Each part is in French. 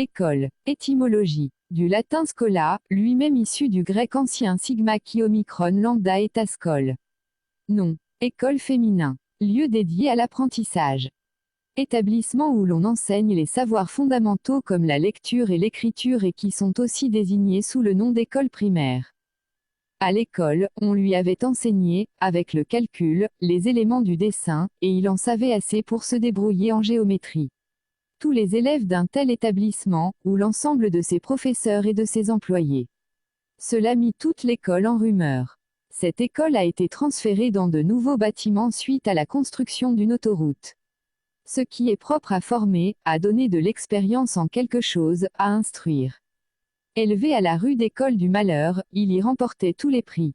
École. Étymologie. Du latin schola, lui-même issu du grec ancien sigma qui omicron lambda eta skol. Nom. École féminin. Lieu dédié à l'apprentissage. Établissement où l'on enseigne les savoirs fondamentaux comme la lecture et l'écriture et qui sont aussi désignés sous le nom d'école primaire. À l'école, on lui avait enseigné, avec le calcul, les éléments du dessin, et il en savait assez pour se débrouiller en géométrie. Tous les élèves d'un tel établissement, ou l'ensemble de ses professeurs et de ses employés. Cela mit toute l'école en rumeur. Cette école a été transférée dans de nouveaux bâtiments suite à la construction d'une autoroute. Ce qui est propre à former, à donner de l'expérience en quelque chose, à instruire. Élevé à la rude école du malheur, il y remportait tous les prix.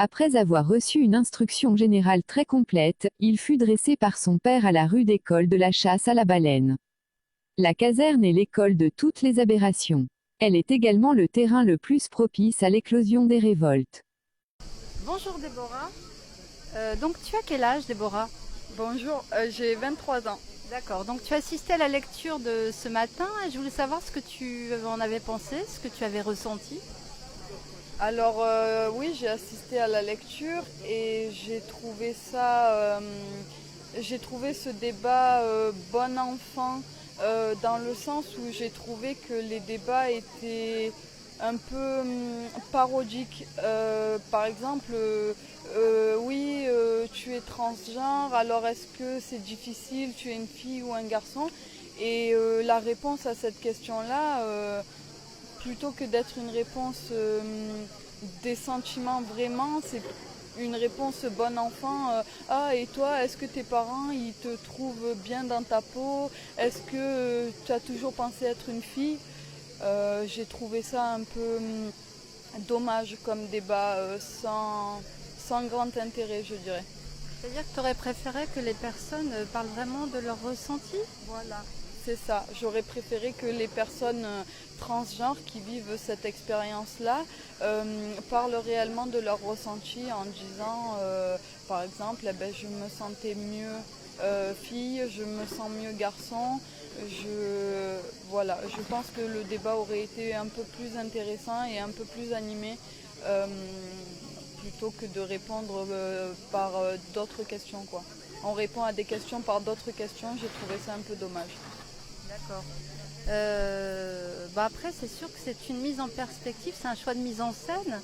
Après avoir reçu une instruction générale très complète, il fut dressé par son père à la rude école de la chasse à la baleine. La caserne est l'école de toutes les aberrations. Elle est également le terrain le plus propice à l'éclosion des révoltes. Bonjour Déborah. Donc tu as quel âge Déborah? Bonjour, j'ai 23 ans. D'accord, donc tu as assisté à la lecture de ce matin et je voulais savoir ce que tu en avais pensé, ce que tu avais ressenti. Alors oui, j'ai assisté à la lecture et j'ai trouvé ce débat bon enfant dans le sens où j'ai trouvé que les débats étaient un peu parodiques. Par exemple, oui, tu es transgenre, alors est-ce que c'est difficile, tu es une fille ou un garçon? Et la réponse à cette question-là, plutôt que d'être une réponse des sentiments vraiment, c'est une réponse bon enfant. Ah, et toi, est-ce que tes parents, ils te trouvent bien dans ta peau? Est-ce que tu as toujours pensé être une fille? J'ai trouvé ça un peu dommage comme débat, sans grand intérêt, je dirais. C'est-à-dire que tu aurais préféré que les personnes parlent vraiment de leur ressenti? Voilà, c'est ça. J'aurais préféré que les personnes transgenres qui vivent cette expérience-là parlent réellement de leur ressenti en disant, par exemple, eh ben, je me sentais mieux fille, je me sens mieux garçon. Voilà, je pense que le débat aurait été un peu plus intéressant et un peu plus animé plutôt que de répondre par d'autres questions, quoi. On répond à des questions par d'autres questions, j'ai trouvé ça un peu dommage. D'accord. Après, c'est sûr que c'est une mise en perspective, c'est un choix de mise en scène,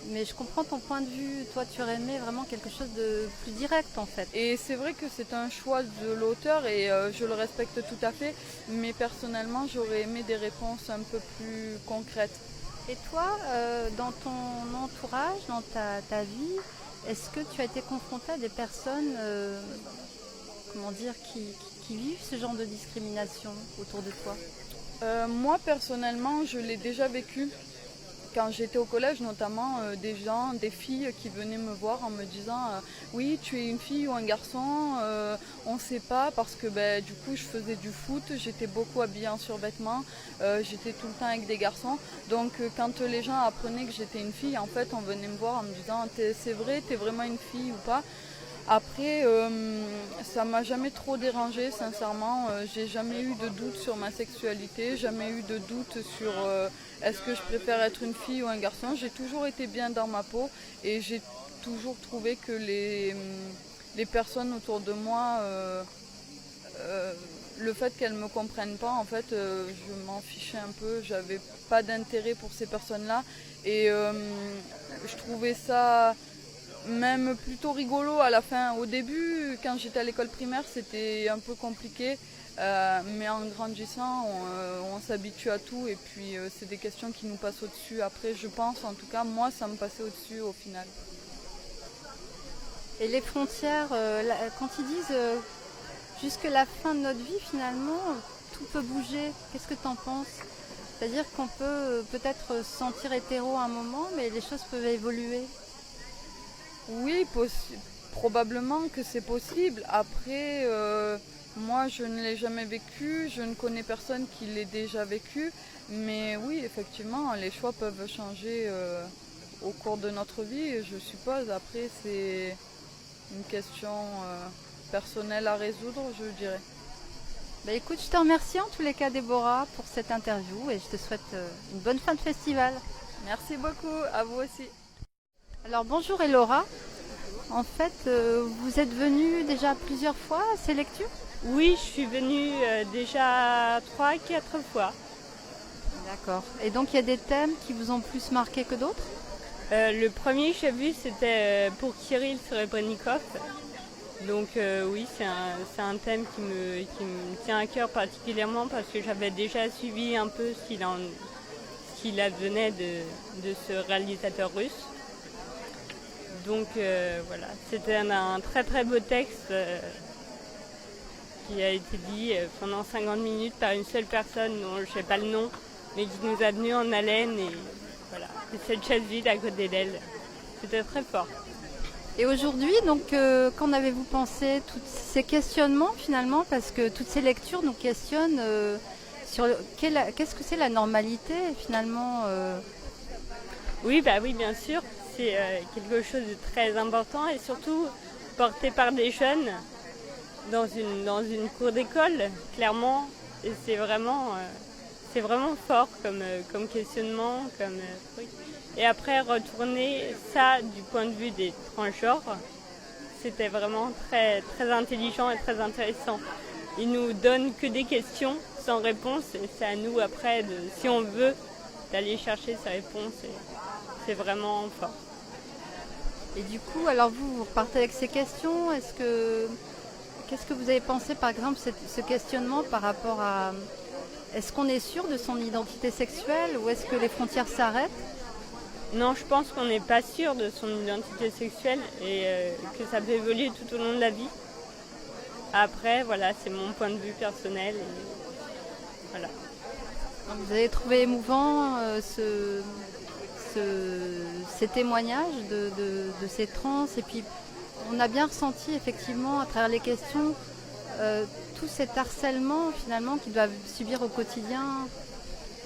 mais je comprends ton point de vue. Toi, tu aurais aimé vraiment quelque chose de plus direct, en fait. Et c'est vrai que c'est un choix de l'auteur et je le respecte tout à fait, mais personnellement, j'aurais aimé des réponses un peu plus concrètes. Et toi, dans ton entourage, dans ta vie, est-ce que tu as été confrontée à des personnes qui vivent ce genre de discrimination autour de toi? Moi, personnellement, je l'ai déjà vécu. Quand j'étais au collège, notamment, des filles qui venaient me voir en me disant oui, tu es une fille ou un garçon, on ne sait pas, parce que du coup je faisais du foot, j'étais beaucoup habillée en survêtement, j'étais tout le temps avec des garçons. Donc quand les gens apprenaient que j'étais une fille, en fait on venait me voir en me disant c'est vrai, t'es vraiment une fille ou pas? Après, ça m'a jamais trop dérangée, sincèrement. J'ai jamais eu de doute sur ma sexualité, jamais eu de doute sur est-ce que je préfère être une fille ou un garçon. J'ai toujours été bien dans ma peau et j'ai toujours trouvé que les personnes autour de moi, le fait qu'elles ne me comprennent pas, en fait, je m'en fichais un peu. J'avais pas d'intérêt pour ces personnes-là et je trouvais ça même plutôt rigolo à la fin. Au début, quand j'étais à l'école primaire, c'était un peu compliqué, mais en grandissant, on s'habitue à tout et puis c'est des questions qui nous passent au-dessus. Après, je pense, en tout cas, moi, ça me passait au-dessus au final. Et les frontières, quand ils disent jusque la fin de notre vie, finalement, tout peut bouger. Qu'est-ce que tu en penses? C'est-à-dire qu'on peut peut-être se sentir hétéro à un moment, mais les choses peuvent évoluer. Oui, probablement que c'est possible. Après, moi, je ne l'ai jamais vécu, je ne connais personne qui l'ait déjà vécu. Mais oui, effectivement, les choix peuvent changer au cours de notre vie, je suppose. Après, c'est une question personnelle à résoudre, je dirais. Bah écoute, je te remercie en tous les cas Déborah pour cette interview et je te souhaite une bonne fin de festival. Merci beaucoup, à vous aussi. Alors bonjour Elora, en fait vous êtes venue déjà plusieurs fois à ces lectures? Oui, je suis venue déjà 3-4 fois. D'accord. Et donc il y a des thèmes qui vous ont plus marqué que d'autres? Le premier que j'ai vu, c'était pour Kirill Serebrennikov. Donc oui, c'est un thème qui me tient à cœur particulièrement parce que j'avais déjà suivi un peu ce qu'il advenait de ce réalisateur russe. Donc voilà, c'était un très très beau texte qui a été dit pendant 50 minutes par une seule personne dont je ne sais pas le nom, mais qui nous a tenus en haleine et voilà, et cette chaise vide à côté d'elle. C'était très fort. Et aujourd'hui, donc, qu'en avez-vous pensé? Tous ces questionnements finalement, parce que toutes ces lectures nous questionnent sur qu'est-ce que c'est la normalité finalement Oui, bah oui, bien sûr. C'est quelque chose de très important et surtout porté par des jeunes dans une cour d'école, clairement. Et c'est vraiment fort comme questionnement, comme truc. Et après, retourner ça du point de vue des transgenres, c'était vraiment très, très intelligent et très intéressant. Ils nous donnent que des questions sans réponse et c'est à nous après, si on veut, d'aller chercher ces réponses. Et c'est vraiment fort. Et du coup, alors vous repartez avec ces questions. Qu'est-ce que vous avez pensé, par exemple, ce questionnement par rapport à est-ce qu'on est sûr de son identité sexuelle ou est-ce que les frontières s'arrêtent? Non, je pense qu'on n'est pas sûr de son identité sexuelle et que ça peut évoluer tout au long de la vie. Après, voilà, c'est mon point de vue personnel. Et voilà. Donc, vous avez trouvé émouvant ces témoignages de ces trans et puis on a bien ressenti effectivement à travers les questions tout cet harcèlement finalement qu'ils doivent subir au quotidien.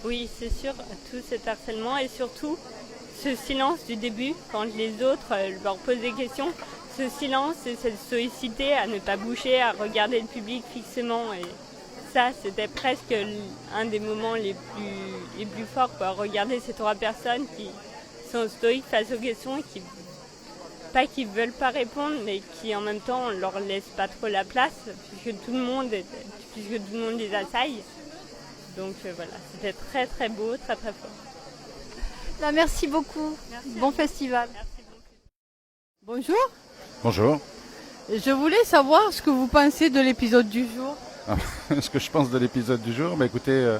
Oui, c'est sûr, tout cet harcèlement et surtout ce silence du début quand les autres leur posent des questions, ce silence et cette sollicité à ne pas bouger, à regarder le public fixement et ça c'était presque un des moments les plus forts, quoi. Regarder ces trois personnes qui sont stoïques face aux questions et qui veulent pas répondre mais qui en même temps on leur laisse pas trop la place puisque tout le monde les assaille. Donc voilà, c'était très très beau, très très fort. Là, merci beaucoup. Merci. Bon festival. Merci beaucoup. Bonjour, Bonjour. je voulais savoir ce que vous pensez de l'épisode du jour. Ce que je pense de l'épisode du jour, écoutez,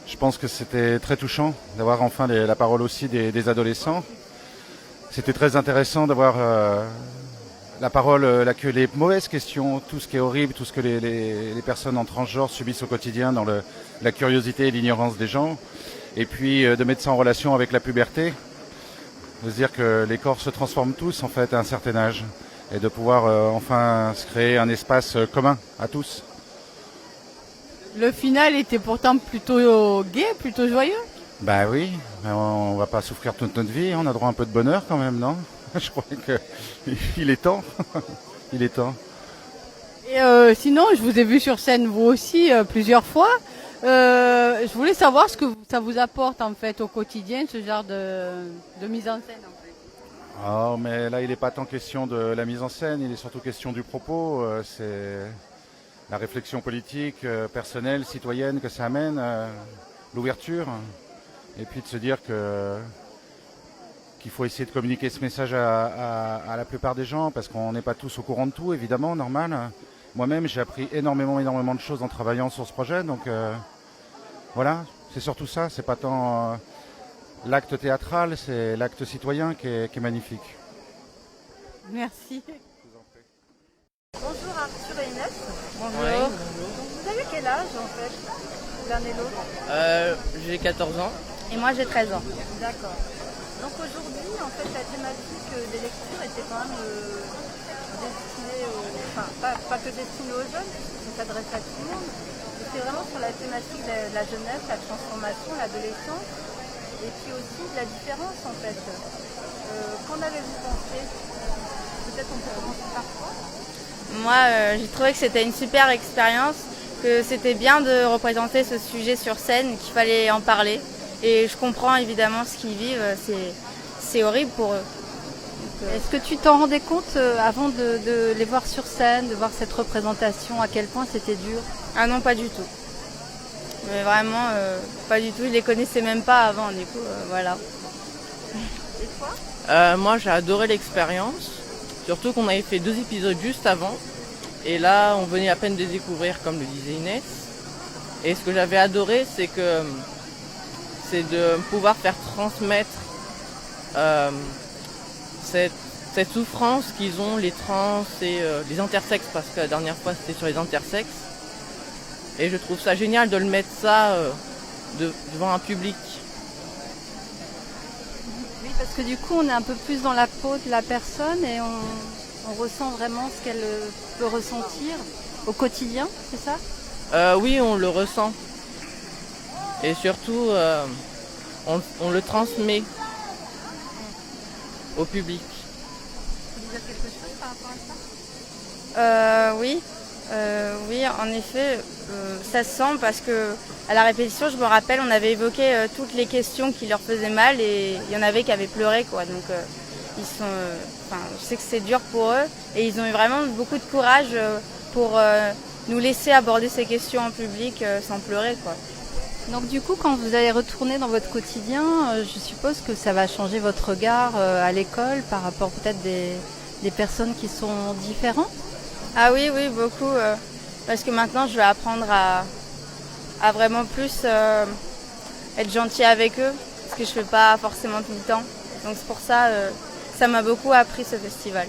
je pense que c'était très touchant d'avoir enfin la parole aussi des adolescents. C'était très intéressant d'avoir la parole, que les mauvaises questions, tout ce qui est horrible, tout ce que les personnes en transgenre subissent au quotidien dans la curiosité et l'ignorance des gens. Et puis de mettre ça en relation avec la puberté, de se dire que les corps se transforment tous en fait à un certain âge et de pouvoir enfin se créer un espace commun à tous. Le final était pourtant plutôt gai, plutôt joyeux. Bah oui, mais on va pas souffrir toute notre vie, on a droit à un peu de bonheur quand même, non? Je crois qu'il est temps. Il est temps. Et sinon, je vous ai vu sur scène vous aussi plusieurs fois. Je voulais savoir ce que ça vous apporte en fait au quotidien, ce genre de mise en scène. En fait. Oh, mais là, il n'est pas tant question de la mise en scène, il est surtout question du propos. C'est la réflexion politique, personnelle, citoyenne que ça amène, l'ouverture. Et puis de se dire qu'il faut essayer de communiquer ce message à la plupart des gens, parce qu'on n'est pas tous au courant de tout, évidemment, normal. Moi-même, j'ai appris énormément de choses en travaillant sur ce projet. Donc voilà, c'est surtout ça. C'est pas tant l'acte théâtral, c'est l'acte citoyen qui est magnifique. Merci. Bonjour Arthur et Inès. Bonjour. Ouais, Donc, vous avez quel âge en fait, l'un et l'autre? J'ai 14 ans. Et moi j'ai 13 ans. D'accord. Donc aujourd'hui, en fait, la thématique des lectures était quand même destinée pas que destinée aux jeunes, ça s'adresse à tout le monde. C'est vraiment sur la thématique de la jeunesse, la transformation, l'adolescence, et puis aussi de la différence en fait. Qu'en avez-vous pensé? Peut-être on peut commencer par quoi? Moi, j'ai trouvé que c'était une super expérience, que c'était bien de représenter ce sujet sur scène, qu'il fallait en parler. Et je comprends évidemment ce qu'ils vivent, c'est horrible pour eux. Est-ce que tu t'en rendais compte avant de les voir sur scène, de voir cette représentation, à quel point c'était dur? Ah non, pas du tout. Mais vraiment, pas du tout. Je les connaissais même pas avant, du coup, voilà. Et toi? Moi, j'ai adoré l'expérience, surtout qu'on avait fait 2 épisodes juste avant. Et là, on venait à peine de découvrir, comme le disait Inès. Et ce que j'avais adoré, c'est de pouvoir faire transmettre cette souffrance qu'ils ont, les trans et les intersexes, parce que la dernière fois, c'était sur les intersexes. Et je trouve ça génial de le mettre ça devant un public. Oui, parce que du coup, on est un peu plus dans la peau de la personne et on ressent vraiment ce qu'elle peut ressentir au quotidien, c'est ça? Oui, on le ressent. Et surtout, on le transmet au public. Tu veux dire quelque chose par rapport à ça? Oui, en effet, ça se sent parce que à la répétition, je me rappelle, on avait évoqué toutes les questions qui leur faisaient mal et il y en avait qui avaient pleuré, quoi. Donc je sais que c'est dur pour eux et ils ont eu vraiment beaucoup de courage pour nous laisser aborder ces questions en public sans pleurer, quoi. Donc du coup, quand vous allez retourner dans votre quotidien, je suppose que ça va changer votre regard à l'école par rapport peut-être des personnes qui sont différentes? Ah oui, beaucoup. Parce que maintenant, je vais apprendre à vraiment plus être gentil avec eux, ce que je fais pas forcément tout le temps. Donc c'est pour ça, ça m'a beaucoup appris ce festival.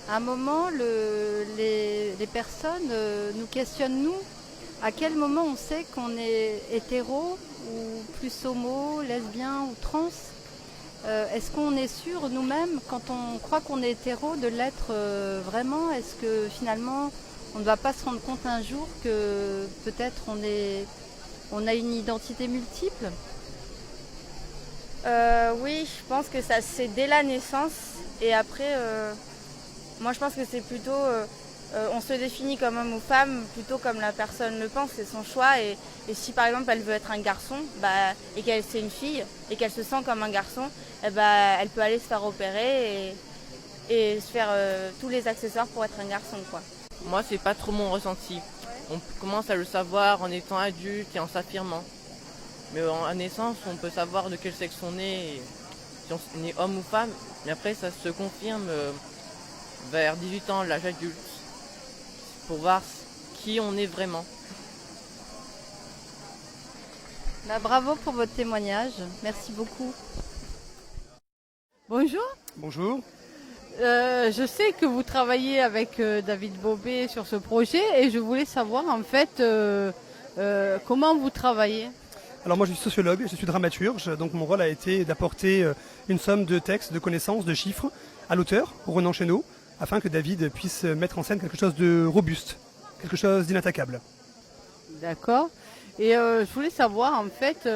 À un moment, les personnes nous questionnent, nous, à quel moment on sait qu'on est hétéro ou plus homo, lesbien ou trans? Est-ce qu'on est sûr nous-mêmes, quand on croit qu'on est hétéro, de l'être vraiment? Est-ce que finalement, on ne va pas se rendre compte un jour que peut-être on a une identité multiple? Oui, je pense que ça c'est dès la naissance. Et après, moi je pense que c'est plutôt... on se définit comme homme ou femme plutôt comme la personne le pense, c'est son choix. Et si par exemple elle veut être un garçon et qu'elle c'est une fille et qu'elle se sent comme un garçon, elle peut aller se faire opérer et se faire tous les accessoires pour être un garçon, quoi. Moi, c'est pas trop mon ressenti. On commence à le savoir en étant adulte et en s'affirmant. Mais à naissance, on peut savoir de quel sexe on est, et si on est homme ou femme. Mais après, ça se confirme vers 18 ans, l'âge adulte, pour voir qui on est vraiment. Bravo pour votre témoignage. Merci beaucoup. Bonjour. Bonjour. Je sais que vous travaillez avec David Bobet sur ce projet et je voulais savoir en fait comment vous travaillez. Alors moi je suis sociologue, je suis dramaturge, donc mon rôle a été d'apporter une somme de textes, de connaissances, de chiffres à l'auteur, Ronan Chéneau, afin que David puisse mettre en scène quelque chose de robuste, quelque chose d'inattaquable. D'accord. Et je voulais savoir en fait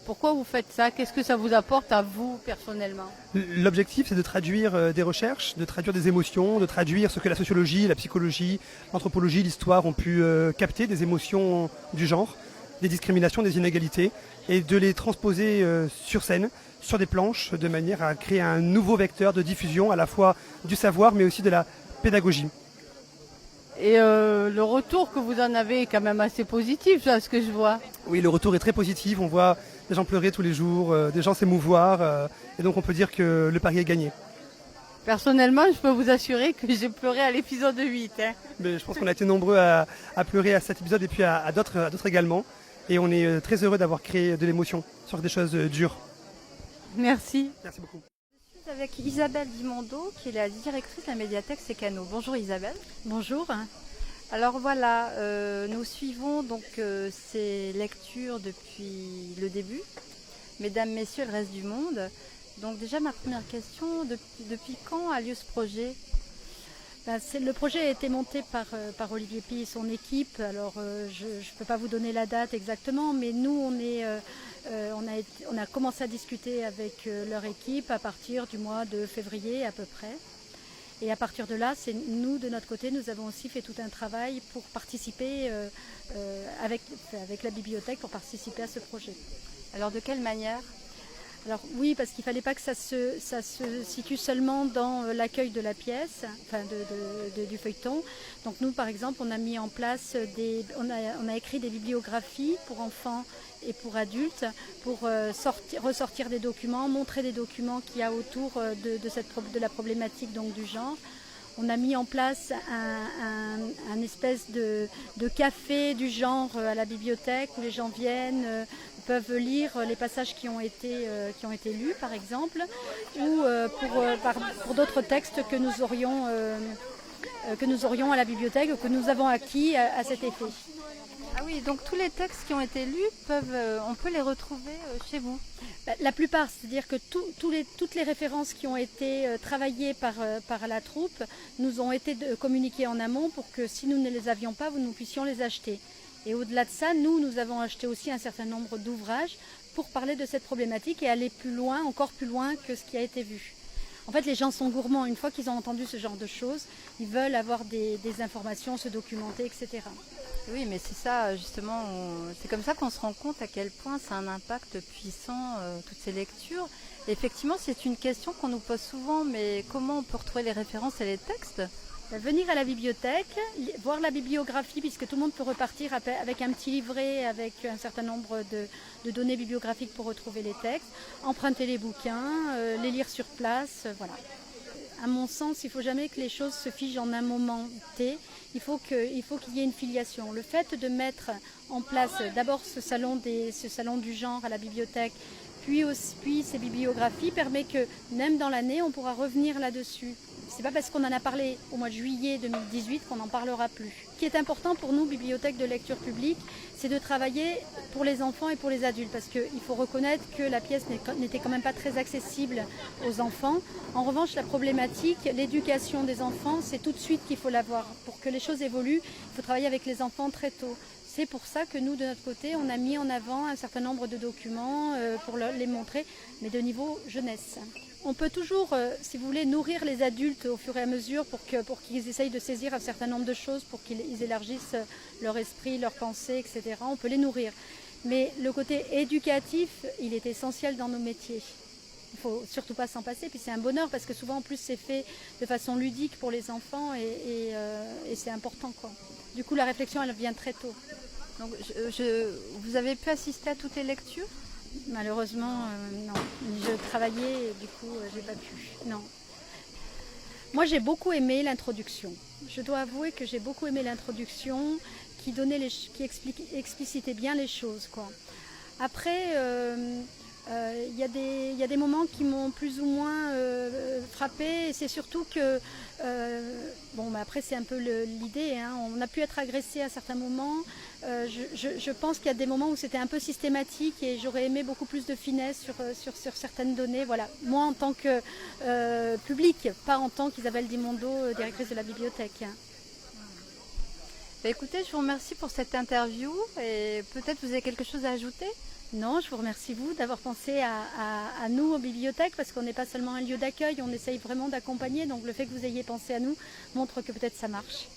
pourquoi vous faites ça, qu'est-ce que ça vous apporte à vous personnellement? L'objectif c'est de traduire des recherches, de traduire des émotions, de traduire ce que la sociologie, la psychologie, l'anthropologie, l'histoire ont pu capter des émotions du genre, des discriminations, des inégalités, et de les transposer sur scène, sur des planches, de manière à créer un nouveau vecteur de diffusion à la fois du savoir mais aussi de la pédagogie. Et le retour que vous en avez est quand même assez positif, là, ce que je vois. Oui, le retour est très positif, on voit des gens pleurer tous les jours, des gens s'émouvoir, et donc on peut dire que le pari est gagné. Personnellement, je peux vous assurer que j'ai pleuré à l'épisode 8. Mais je pense qu'on a été nombreux à pleurer à cet épisode et puis à d'autres également. Et on est très heureux d'avoir créé de l'émotion sur des choses dures. Merci. Merci beaucoup. Je suis avec Isabelle Dimondo, qui est la directrice de la médiathèque Sécano. Bonjour Isabelle. Bonjour. Alors voilà, nous suivons donc ces lectures depuis le début. Mesdames, Messieurs, le reste du monde. Donc déjà ma première question, depuis quand a lieu ce projet? Le projet a été monté par Olivier Pi et son équipe. Alors je ne peux pas vous donner la date exactement, mais nous on a commencé à discuter avec leur équipe à partir du mois de février à peu près. Et à partir de là, c'est nous, de notre côté, nous avons aussi fait tout un travail pour participer avec la bibliothèque, pour participer à ce projet. Alors de quelle manière ? Alors oui, parce qu'il ne fallait pas que ça se situe seulement dans l'accueil de la pièce, enfin du feuilleton. Donc nous, par exemple, on a mis en place on a écrit des bibliographies pour enfants et pour adultes, pour ressortir des documents, montrer des documents qu'il y a autour de la problématique donc, du genre. On a mis en place un espèce de café du genre à la bibliothèque où les gens viennent, peuvent lire les passages qui ont été lus par exemple, ou pour d'autres textes que nous aurions à la bibliothèque ou que nous avons acquis à cet effet. Ah oui, donc tous les textes qui ont été lus, on peut les retrouver chez vous ? La plupart, c'est-à-dire que toutes les références qui ont été travaillées par la troupe nous ont été communiquées en amont pour que si nous ne les avions pas, nous puissions les acheter. Et au-delà de ça, nous avons acheté aussi un certain nombre d'ouvrages pour parler de cette problématique et aller plus loin, encore plus loin que ce qui a été vu. En fait, les gens sont gourmands. Une fois qu'ils ont entendu ce genre de choses, ils veulent avoir des informations, se documenter, etc. Oui, mais c'est ça, justement, c'est comme ça qu'on se rend compte à quel point ça a un impact puissant, toutes ces lectures. Et effectivement, c'est une question qu'on nous pose souvent, mais comment on peut retrouver les références et les textes ? Venir à la bibliothèque, voir la bibliographie, puisque tout le monde peut repartir avec un petit livret, avec un certain nombre de données bibliographiques pour retrouver les textes, emprunter les bouquins, les lire sur place, voilà. À mon sens, il ne faut jamais que les choses se figent en un moment T. Il faut qu'il y ait une filiation. Le fait de mettre en place d'abord ce salon du genre à la bibliothèque, puis ces bibliographies permet que même dans l'année, on pourra revenir là-dessus. C'est pas parce qu'on en a parlé au mois de juillet 2018 qu'on n'en parlera plus. Ce qui est important pour nous, Bibliothèque de lecture publique, c'est de travailler pour les enfants et pour les adultes, parce qu'il faut reconnaître que la pièce n'était quand même pas très accessible aux enfants. En revanche, la problématique, l'éducation des enfants, c'est tout de suite qu'il faut l'avoir. Pour que les choses évoluent, il faut travailler avec les enfants très tôt. C'est pour ça que nous, de notre côté, on a mis en avant un certain nombre de documents pour les montrer, mais de niveau jeunesse. On peut toujours, si vous voulez, nourrir les adultes au fur et à mesure pour qu'ils essayent de saisir un certain nombre de choses, pour qu'ils élargissent leur esprit, leur pensée, etc. On peut les nourrir. Mais le côté éducatif, il est essentiel dans nos métiers. Il ne faut surtout pas s'en passer. Puis c'est un bonheur parce que souvent, en plus, c'est fait de façon ludique pour les enfants et c'est important, quoi. Du coup, la réflexion, elle vient très tôt. Donc, vous avez pu assister à toutes les lectures ? Malheureusement, non. Je travaillais et du coup, j'ai pas pu. Non. Moi, j'ai beaucoup aimé l'introduction. Je dois avouer que j'ai beaucoup aimé l'introduction qui explicitait bien les choses, quoi. Après, il y a des moments qui m'ont plus ou moins frappée. Et c'est surtout que, mais après c'est un peu l'idée, hein, on a pu être agressé à certains moments. Je pense qu'il y a des moments où c'était un peu systématique et j'aurais aimé beaucoup plus de finesse sur certaines données. Voilà. Moi en tant que public, pas en tant qu'Isabelle Dimondo, directrice de la bibliothèque. Écoutez, je vous remercie pour cette interview et peut-être vous avez quelque chose à ajouter ? Non, je vous remercie vous d'avoir pensé à nous aux bibliothèques parce qu'on n'est pas seulement un lieu d'accueil, on essaye vraiment d'accompagner. Donc le fait que vous ayez pensé à nous montre que peut-être ça marche.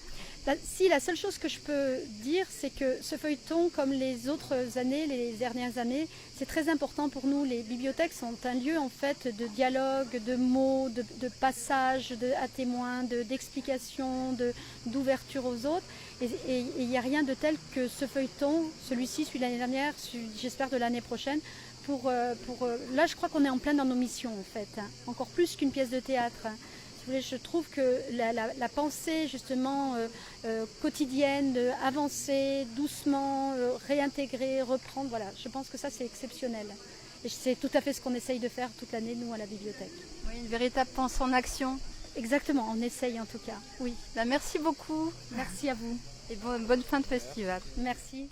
La seule chose que je peux dire, c'est que ce feuilleton, comme les autres années, les dernières années, c'est très important pour nous. Les bibliothèques sont un lieu en fait de dialogue, de mots, de passage à témoins, d'explications, d'ouverture aux autres. Et il n'y a rien de tel que ce feuilleton, celui-ci, celui de l'année dernière, j'espère de l'année prochaine. Là, je crois qu'on est en plein dans nos missions en fait, hein, encore plus qu'une pièce de théâtre. Je trouve que la pensée justement quotidienne, avancer doucement, réintégrer, reprendre, voilà, je pense que ça c'est exceptionnel. Et c'est tout à fait ce qu'on essaye de faire toute l'année nous à la bibliothèque. Oui, une véritable pensée en action. Exactement, on essaye en tout cas, oui. Merci beaucoup. Merci à vous. Et bonne fin de festival. Merci.